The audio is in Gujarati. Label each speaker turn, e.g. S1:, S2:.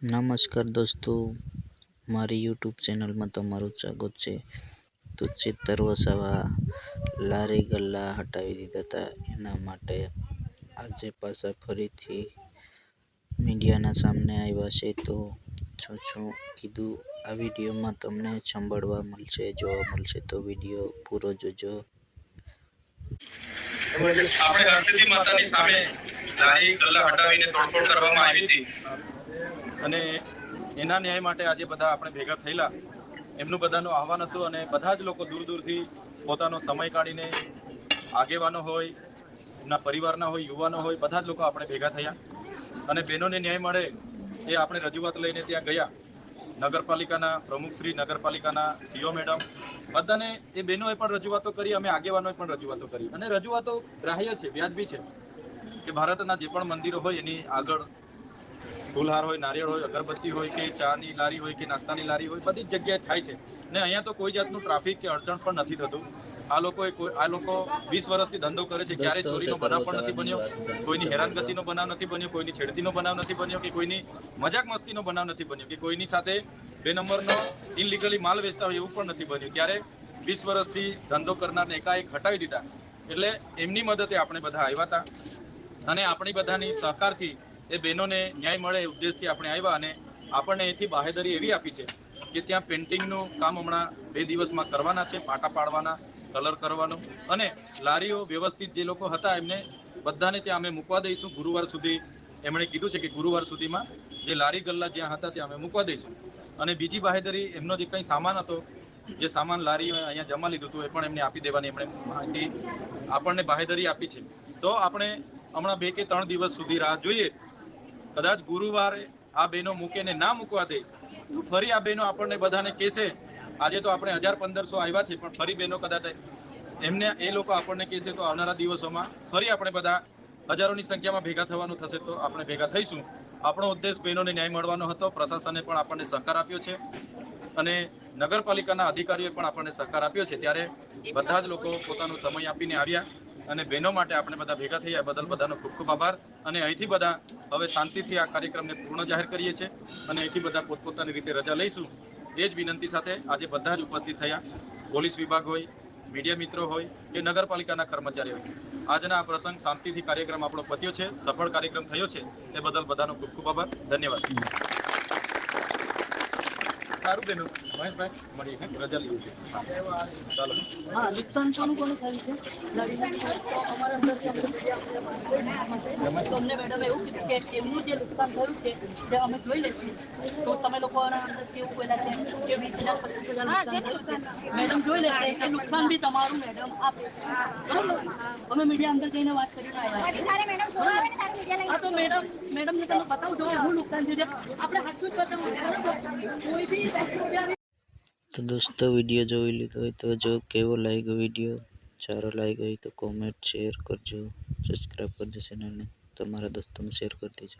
S1: નમસ્કાર દોસ્તો, મારી યુટ્યુબ ચેનલમાં તમારું સ્વાગત છે। તો ચેતર વસાવા લારી ગલ્લા હટાવી દીધા હતા, એના માટે આજે પાછા ફરીથી મીડિયાના સામે આવ્યા છે। તો શું કીધું આ વિડીયોમાં તમને સાંભળવા મળશે, જોવા મળશે, તો વિડીયો પૂરો જોજો।
S2: આપણે હરસિદ્ધિ માતાની સામે લારી ગલ્લા હટાવીને તોડફોડ કરવામાં આવી હતી અને એના ન્યાય માટે આજે બધા આપણે ભેગા થયેલા। એમનું બધાનું આહવાન હતું અને બધા જ લોકો દૂર દૂરથી પોતાનો સમય કાઢીને આગેવાનો હોય, એમના પરિવારના હોય, યુવાનો હોય, બધા જ લોકો આપણે ભેગા થયા અને બહેનોને ન્યાય મળે એ આપણે રજૂઆત લઈને ત્યાં ગયા। નગરપાલિકાના પ્રમુખશ્રી, નગરપાલિકાના સીઓ મેડમ, બધાને એ બહેનોએ પણ રજૂઆતો કરી, અમે આગેવાનોએ પણ રજૂઆતો કરી અને રજૂઆતો ગ્રાહ્ય છે, વ્યાજબી છે કે ભારતના જે પણ મંદિરો હોય એની આગળ ફૂલહાર હોય, નારિયેળ હોય, અગરબત્તી હોય કે ચાની લારી હોય કે નાસ્તાની લારી હોય, બધી જ જગ્યાએ થાય છે ને અહીંયા તો કોઈ જાતનું ટ્રાફિક કે અડચણ પણ નથી થતું। આ લોકો 20 વર્ષથી ધંધો કરે છે, ક્યારેય ચોરીનો બનાવ પણ નથી બન્યો, કોઈની હેરાનગતિનો બનાવ નથી બન્યો, કોઈની છેડતીનો બનાવ નથી બન્યો કે કોઈની મજાક મસ્તીનો બનાવ નથી બન્યો કે કોઈની સાથે 2 નંબરનો ઇનલીગલી માલ વેચતા હોય એવું પણ નથી બન્યું। ત્યારે 20 વર્ષથી ધંધો કરનારને એકાએક હટાવી દીધા એટલે એમની મદદે આપણે બધા આવ્યા હતા અને આપણી બધાની સહકારથી એ બહેનોને ન્યાય મળે એ ઉદ્દેશથી આપણે આવ્યા અને આપણને અહીંથી બાહેધરી એવી આપી છે કે ત્યાં પેઇન્ટિંગનું કામ હમણાં 2 દિવસમાં કરવાના છે, પાટા પાડવાના, કલર કરવાનો અને લારીઓ વ્યવસ્થિત જે લોકો હતા એમને બધાને ત્યાં અમે મૂકવા દઈશું। ગુરુવાર સુધી એમણે કીધું છે કે ગુરુવાર સુધીમાં જે લારી ગલ્લા જ્યાં હતા ત્યાં અમે મૂકવા દઈશું અને બીજી બાહેધરી એમનો જે કંઈ સામાન હતો, જે સામાન લારીઓ અહીંયા જમા લીધું હતું એ પણ એમને આપી દેવાની એમણે માહિતી આપણને બાહેધરી આપી છે। તો આપણે હમણાં 2 કે 3 દિવસ સુધી રાહ જોઈએ। કદાચ ગુરુવારે આ બહેનો મૂકે ને ના મૂકવા દે તો ફરી આ બહેનો આપણને બધાને કહેશે, આજે તો આપણે 1000-1500 આવ્યા છે પણ ફરી બહેનો કદાચ એમને એ લોકો આપણને કહેશે તો આવનારા દિવસોમાં ફરી આપણે બધા હજારોની સંખ્યામાં ભેગા થવાનું થશે તો આપણે ભેગા થઈશું। આપણો ઉદ્દેશ બહેનોને ન્યાય મળવાનો હતો। પ્રશાસને પણ આપણને સહકાર આપ્યો છે અને નગરપાલિકાના અધિકારીઓએ પણ આપણને સહકાર આપ્યો છે। ત્યારે બધા જ લોકો પોતાનો સમય આપીને આવ્યા અને બહેનો માટે આપણે બધા ભેગા થયા બદલ બધાનો ખૂબ ખૂબ આભાર અને અહીંથી બધા હવે શાંતિથી આ કાર્યક્રમને પૂર્ણ જાહેર કરીએ છીએ અને અહીંથી બધા પોતપોતાની રીતે રજા લઈશું એ જ વિનંતી સાથે આજે બધા જ ઉપસ્થિત થયા। પોલીસ વિભાગ હોય, મીડિયા મિત્રો હોય કે નગરપાલિકાના કર્મચારીઓ હોય, આજના આ પ્રસંગ શાંતિથી કાર્યક્રમ આપણો પત્યો છે, સફળ કાર્યક્રમ થયો છે એ બદલ બધાનો ખૂબ ખૂબ આભાર, ધન્યવાદ। સારું બેનો મહેશભાઈ મળીએ, રજા લીધું છે, ચાલો।
S3: હા, નુકસાન કોનું થયું છે તો અમારા અંદરથી અમને મેડમ એવું કીધું કે એમનું જે નુકસાન થયું છે તે અમે જોઈ લઈશું। તો તમે લોકોના અંદરથી એવું કહેલા છે કે 20,000-25,000 નુકસાન થયું છે, મેડમ જોઈ લેશે એ નુકસાન બી તમારું મેડમ આપે, બરાબર? અમે મીડિયા અંદર જઈને વાત કરીને આવ્યા। હા, તો મેડમને તમે બતાવજો શું નુકસાન થયું છે, આપણે સાચું જ બતાવવું, બરાબર? કોઈ બી
S1: તો દોસ્તો, વિડીયો જોઈ લીધો હોય તો જો કેવો લાગ્યો વિડીયો, સારો લાગ્યો હોય તો કોમેન્ટ, શેર કરજો, સબસ્ક્રાઈબ કરજો ચેનલને, તમારા દોસ્તોને શેર કરી દેજો।